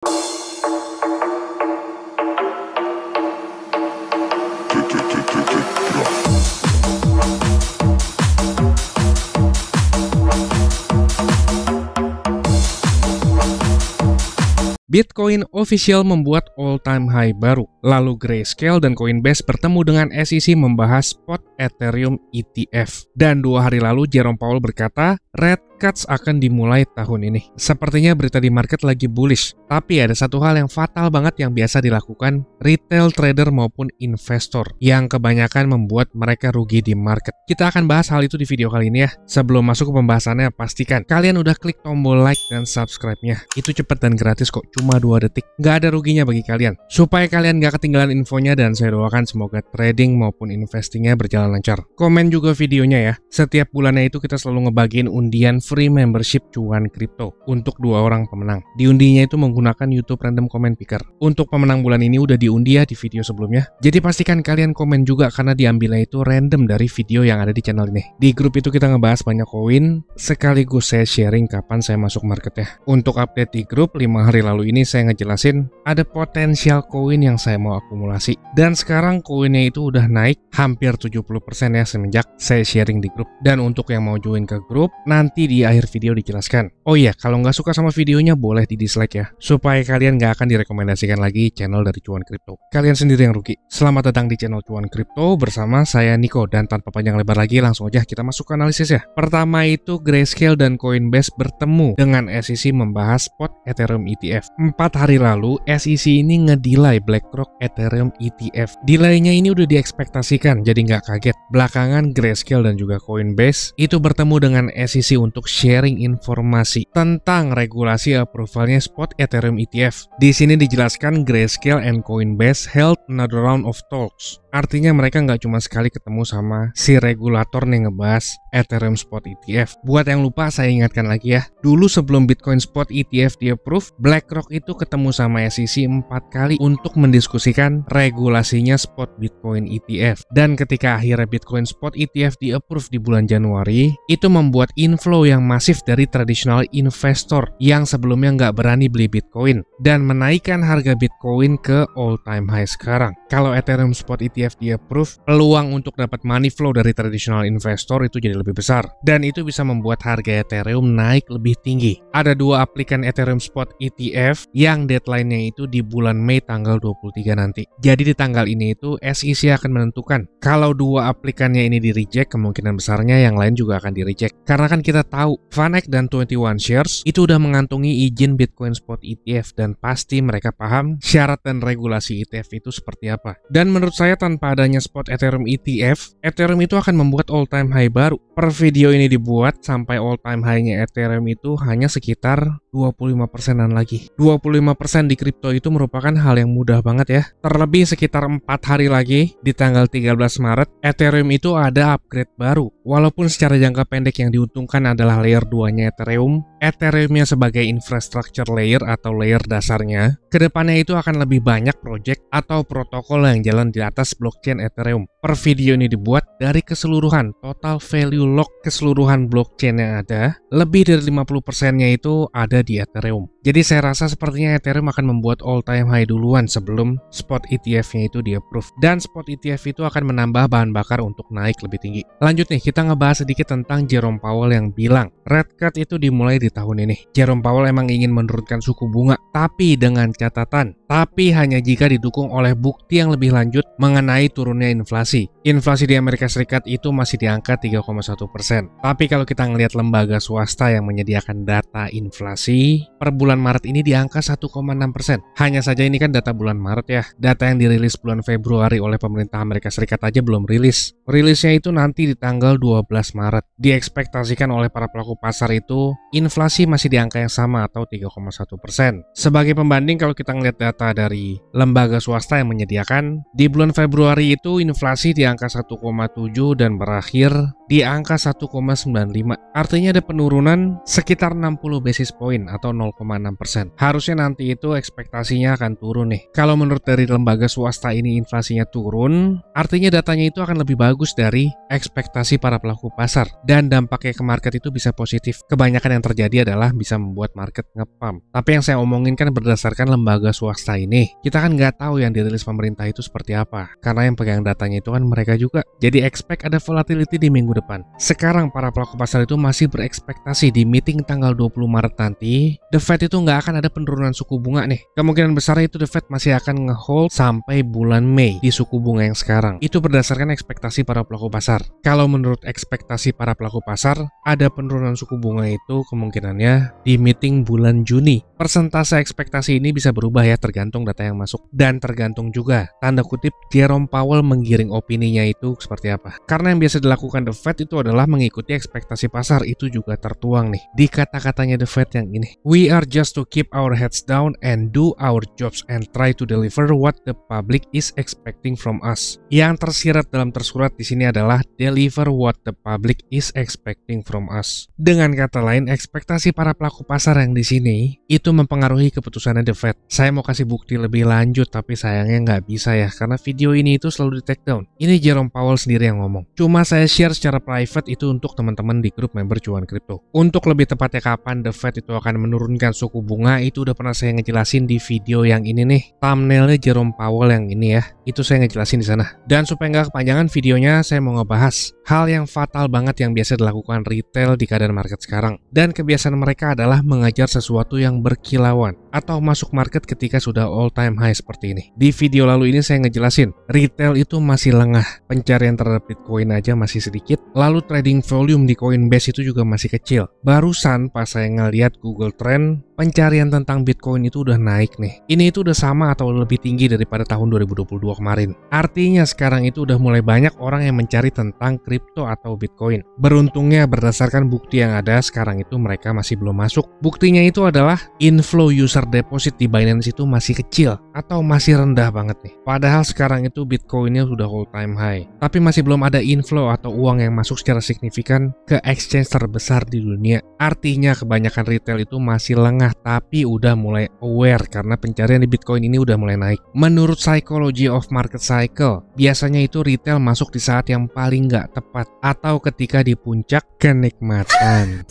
Bitcoin official membuat all-time high baru. Lalu Grayscale dan Coinbase bertemu dengan SEC membahas spot Ethereum ETF. Dan 2 hari lalu Jerome Powell berkata, rate cuts akan dimulai tahun ini. Sepertinya berita di market lagi bullish. Tapi ada satu hal yang fatal banget yang biasa dilakukan retail trader maupun investor, yang kebanyakan membuat mereka rugi di market. Kita akan bahas hal itu di video kali ini ya. Sebelum masuk ke pembahasannya, pastikan kalian udah klik tombol like dan subscribe-nya. Itu cepet dan gratis kok, cuma 2 detik. Nggak ada ruginya bagi kalian. Supaya kalian nggak ketinggalan infonya, dan saya doakan semoga trading maupun investingnya berjalan lancar. Komen juga videonya ya. Setiap bulannya itu kita selalu ngebagiin undian free membership cuan kripto untuk 2 orang pemenang. Diundinya itu menggunakan YouTube Random Comment Picker. Untuk pemenang bulan ini udah diundi ya di video sebelumnya. Jadi pastikan kalian komen juga karena diambilnya itu random dari video yang ada di channel ini. Di grup itu kita ngebahas banyak koin, sekaligus saya sharing kapan saya masuk marketnya. Untuk update di grup 5 hari lalu ini saya ngejelasin ada potensial koin yang saya mau akumulasi. Dan sekarang koinnya itu udah naik hampir 70% ya semenjak saya sharing di grup. Dan untuk yang mau join ke grup, nanti di akhir video dijelaskan. Oh iya, kalau nggak suka sama videonya boleh di dislike ya, supaya kalian nggak akan direkomendasikan lagi channel dari Cuan Kripto. Kalian sendiri yang rugi. Selamat datang di channel Cuan Kripto bersama saya Niko, dan tanpa panjang lebar lagi langsung aja kita masuk ke analisis ya. Pertama itu Grayscale dan Coinbase bertemu dengan SEC membahas spot Ethereum ETF. 4 hari lalu SEC ini ngedelay BlackRock Ethereum ETF. Delaynya ini udah diekspektasikan, jadi nggak kaget. Belakangan Grayscale dan juga Coinbase itu bertemu dengan SEC untuk sharing informasi tentang regulasi approvalnya spot Ethereum ETF. Di sini dijelaskan Grayscale and Coinbase held another round of talks. Artinya mereka nggak cuma sekali ketemu sama si regulator nih ngebahas Ethereum Spot ETF. Buat yang lupa saya ingatkan lagi ya. Dulu sebelum Bitcoin Spot ETF di-approve, BlackRock itu ketemu sama SEC 4 kali untuk mendiskusikan regulasinya Spot Bitcoin ETF. Dan ketika akhirnya Bitcoin Spot ETF di-approve di bulan Januari, itu membuat inflow yang masif dari traditional investor yang sebelumnya nggak berani beli Bitcoin dan menaikkan harga Bitcoin ke all-time high sekarang. Kalau Ethereum Spot ETF di-approve, peluang untuk dapat money flow dari traditional investor itu jadi lebih besar. Dan itu bisa membuat harga Ethereum naik lebih tinggi. Ada 2 aplikan Ethereum Spot ETF yang deadline-nya itu di bulan Mei tanggal 23 nanti. Jadi di tanggal ini itu SEC akan menentukan. Kalau 2 aplikannya ini di-reject, kemungkinan besarnya yang lain juga akan di-reject. Karena kan kita tahu, VanEck dan 21 Shares itu udah mengantongi izin Bitcoin Spot ETF dan pasti mereka paham syarat dan regulasi ETF itu seperti apa. Dan menurut saya tanpa adanya spot Ethereum ETF, Ethereum itu akan membuat all-time high baru. Per video ini dibuat sampai all-time high-nya Ethereum itu hanya sekitar 25%-an lagi. 25% di kripto itu merupakan hal yang mudah banget ya. Terlebih sekitar 4 hari lagi, di tanggal 13 Maret, Ethereum itu ada upgrade baru. Walaupun secara jangka pendek yang diuntungkan adalah layer 2-nya Ethereum, Ethereum-nya sebagai infrastructure layer atau layer dasarnya, kedepannya itu akan lebih banyak project atau protokol yang jalan di atas blockchain Ethereum. Per video ini dibuat dari keseluruhan total value lock keseluruhan blockchain yang ada, lebih dari 50%-nya itu ada di Ethereum. Jadi saya rasa sepertinya Ethereum akan membuat all-time high duluan sebelum spot ETF-nya itu di-approve. Dan spot ETF itu akan menambah bahan bakar untuk naik lebih tinggi. Lanjut nih, kita ngebahas sedikit tentang Jerome Powell yang bilang rate cut itu dimulai di tahun ini. Jerome Powell emang ingin menurunkan suku bunga, tapi dengan catatan, tapi hanya jika didukung oleh bukti yang lebih lanjut mengenai turunnya inflasi. Inflasi di Amerika Serikat itu masih di angka 3,1%. Tapi kalau kita ngelihat lembaga swasta yang menyediakan data inflasi, per bulan Maret ini di angka 1,6%. Hanya saja ini kan data bulan Maret ya. Data yang dirilis bulan Februari oleh pemerintah Amerika Serikat aja belum rilis. Rilisnya itu nanti di tanggal 12 Maret. Diekspektasikan oleh para pelaku pasar itu, inflasi masih di angka yang sama atau 3,1%. Sebagai pembanding kalau kita ngelihat data dari lembaga swasta yang menyediakan, di bulan Februari itu inflasi di angka 1,7 dan berakhir di angka 1,95. Artinya ada penurunan sekitar 60 basis point atau 0,6%. Harusnya nanti itu ekspektasinya akan turun nih. Kalau menurut dari lembaga swasta ini inflasinya turun, artinya datanya itu akan lebih bagus dari ekspektasi para pelaku pasar. Dan dampaknya ke market itu bisa positif. Kebanyakan yang terjadi adalah bisa membuat market ngepump. Tapi yang saya omongin kan berdasarkan lembaga swasta ini. Kita kan nggak tahu yang dirilis pemerintah itu seperti apa. Karena yang pegang datanya itu kan mereka juga. Jadi expect ada volatility di minggu depan. Sekarang para pelaku pasar itu masih berekspektasi di meeting tanggal 20 Maret nanti, The Fed itu nggak akan ada penurunan suku bunga nih. Kemungkinan besar itu The Fed masih akan nge-hold sampai bulan Mei di suku bunga yang sekarang. Itu berdasarkan ekspektasi para pelaku pasar. Kalau menurut ekspektasi para pelaku pasar, ada penurunan suku bunga itu kemungkinannya di meeting bulan Juni. Persentase ekspektasi ini bisa berubah ya tergantung data yang masuk. Dan tergantung juga, tanda kutip, Jerome Powell menggiring opininya itu seperti apa. Karena yang biasa dilakukan The Fed itu adalah mengikuti ekspektasi pasar, itu juga tertuang nih di kata-katanya The Fed yang ini. We are just to keep our heads down and do our jobs and try to deliver what the public is expecting from us. Yang tersirat dalam tersurat di sini adalah deliver what the public is expecting from us. Dengan kata lain, ekspektasi para pelaku pasar yang di sini itu mempengaruhi keputusannya The Fed. Saya mau kasih bukti lebih lanjut, tapi sayangnya nggak bisa ya, karena video ini itu selalu di take down. Ini Jerome Powell sendiri yang ngomong. Cuma saya share secara private itu untuk teman-teman di grup member Cuan Kripto. Untuk lebih tepatnya kapan The Fed itu akan menurunkan suku bunga, itu udah pernah saya ngejelasin di video yang ini nih. Thumbnailnya Jerome Powell yang ini ya, itu saya ngejelasin di sana. Dan supaya nggak kepanjangan videonya, saya mau ngebahas hal yang fatal banget yang biasa dilakukan retail di keadaan market sekarang. Dan kebiasaan mereka adalah mengajar sesuatu yang berkilauan atau masuk market ketika sudah all time high seperti ini. Di video lalu ini saya ngejelasin, retail itu masih lengah, pencarian terhadap Bitcoin aja masih sedikit, lalu trading volume di Coinbase itu juga masih kecil. Barusan pas saya ngeliat Google Trend, pencarian tentang Bitcoin itu udah naik nih. Ini itu udah sama atau lebih tinggi daripada tahun 2022 kemarin. Artinya sekarang itu udah mulai banyak orang yang mencari tentang kripto atau Bitcoin. Beruntungnya berdasarkan bukti yang ada sekarang itu mereka masih belum masuk. Buktinya itu adalah inflow user deposit di Binance itu masih kecil atau masih rendah banget nih. Padahal sekarang itu Bitcoinnya sudah all time high. Tapi masih belum ada inflow atau uang yang masuk secara signifikan ke exchange terbesar di dunia. Artinya kebanyakan retail itu masih lengah tapi udah mulai aware karena pencarian di Bitcoin ini udah mulai naik. Menurut Psychology of Market Cycle, biasanya itu retail masuk di saat yang paling nggak tepat atau ketika di puncak kenikmatan.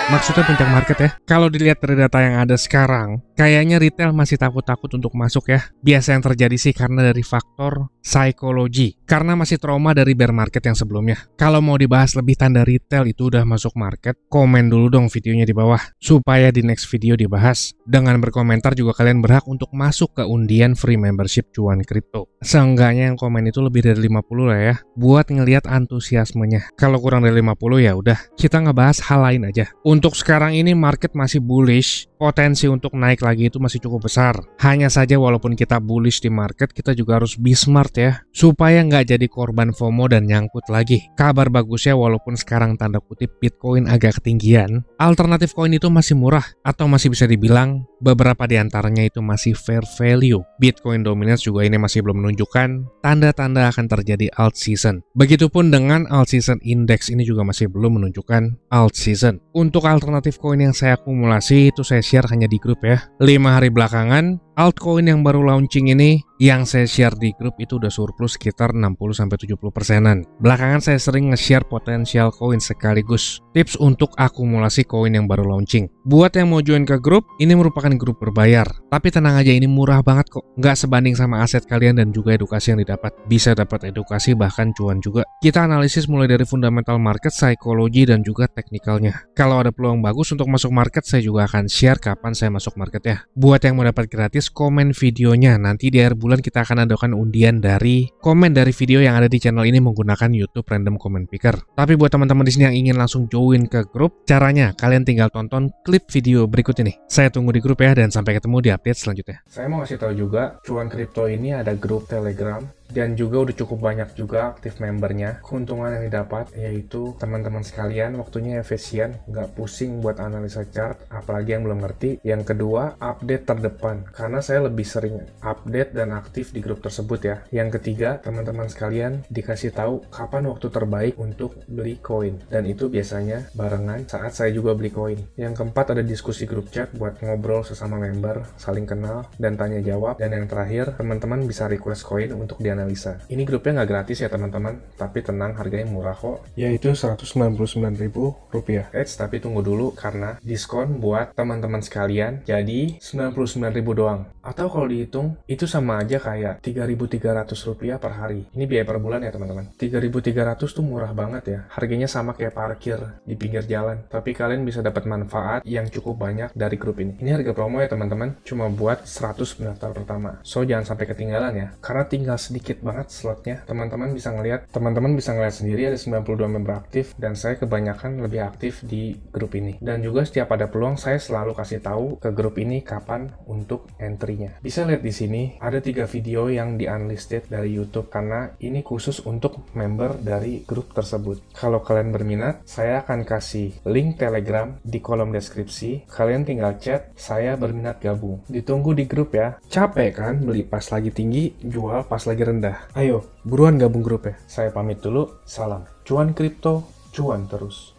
Maksudnya puncak market ya. Kalau dilihat dari data yang ada sekarang, kayaknya retail masih takut-takut untuk masuk ya. Biasa yang terjadi sih karena dari faktor psikologi. Karena masih trauma dari bear market yang sebelumnya. Kalau mau dibahas lebih tanda retail itu udah masuk market, komen dulu dong videonya di bawah. Supaya di next video dibahas. Dengan berkomentar juga kalian berhak untuk masuk ke undian free membership Cuan Kripto. Seenggaknya yang komen itu lebih dari 50 lah ya. Buat ngelihat antusiasmenya. Kalau kurang dari 50 ya udah. Kita ngebahas hal lain aja. Untuk sekarang ini market masih bullish, potensi untuk naik lagi itu masih cukup besar. Hanya saja walaupun kita bullish di market, kita juga harus be smart ya, supaya nggak jadi korban FOMO dan nyangkut lagi. Kabar bagusnya walaupun sekarang tanda kutip Bitcoin agak ketinggian, alternatif koin itu masih murah, atau masih bisa dibilang beberapa di antaranya itu masih fair value. Bitcoin dominance juga ini masih belum menunjukkan tanda-tanda akan terjadi alt season. Begitupun dengan alt season index ini juga masih belum menunjukkan alt season. Untuk alternatif koin yang saya akumulasi itu saya share hanya di grup ya. 5 hari belakangan altcoin yang baru launching ini yang saya share di grup itu udah surplus sekitar 60-70%an. Belakangan saya sering nge-share potensial koin sekaligus tips untuk akumulasi koin yang baru launching. Buat yang mau join ke grup, ini merupakan grup berbayar. Tapi tenang aja, ini murah banget kok. Nggak sebanding sama aset kalian dan juga edukasi yang didapat. Bisa dapat edukasi bahkan cuan juga. Kita analisis mulai dari fundamental market, psikologi, dan juga teknikalnya. Kalau ada peluang bagus untuk masuk market, saya juga akan share kapan saya masuk market ya. Buat yang mau dapat gratis, komen videonya. Nanti di akhir bulan kita akan adakan undian dari komen dari video yang ada di channel ini menggunakan YouTube Random Comment Picker. Tapi buat teman-teman di sini yang ingin langsung join ke grup, caranya kalian tinggal tonton klip video berikut ini. Saya tunggu di grup ya, dan sampai ketemu di update selanjutnya. Saya mau kasih tahu juga, Cuan Kripto ini ada grup Telegram dan juga udah cukup banyak juga aktif membernya. Keuntungan yang didapat yaitu teman-teman sekalian waktunya efisien, nggak pusing buat analisa chart, apalagi yang belum ngerti. Yang kedua, update terdepan, karena saya lebih sering update dan aktif di grup tersebut ya. Yang ketiga, teman-teman sekalian dikasih tahu kapan waktu terbaik untuk beli koin, dan itu biasanya barengan saat saya juga beli koin. Yang keempat, ada diskusi grup chat buat ngobrol sesama member, saling kenal, dan tanya jawab. Dan yang terakhir, teman-teman bisa request koin untuk dianalisa. Ini grupnya nggak gratis ya teman-teman, tapi tenang, harganya murah kok, yaitu Rp199.000. Tapi tunggu dulu, karena diskon buat teman-teman sekalian jadi Rp99.000 doang. Atau kalau dihitung, itu sama aja kayak Rp3.300 per hari. Ini biaya per bulan ya teman-teman. Rp3.300 tuh murah banget ya. Harganya sama kayak parkir di pinggir jalan. Tapi kalian bisa dapat manfaat yang cukup banyak dari grup ini. Ini harga promo ya teman-teman, cuma buat 100 pendaftar pertama. So jangan sampai ketinggalan ya, karena tinggal sedikit banget slotnya. Teman-teman bisa ngeliat sendiri ada 92 member aktif, dan saya kebanyakan lebih aktif di grup ini. Dan juga setiap ada peluang, saya selalu kasih tahu ke grup ini kapan untuk entry-nya. Bisa lihat di sini ada 3 video yang di unlisted dari YouTube, karena ini khusus untuk member dari grup tersebut. Kalau kalian berminat, saya akan kasih link Telegram di kolom deskripsi. Kalian tinggal chat, saya berminat gabung. Ditunggu di grup ya. Capek kan beli pas lagi tinggi, jual pas lagi rendah? Ayo, buruan gabung grup ya. Saya pamit dulu, salam. Cuan kripto, cuan terus.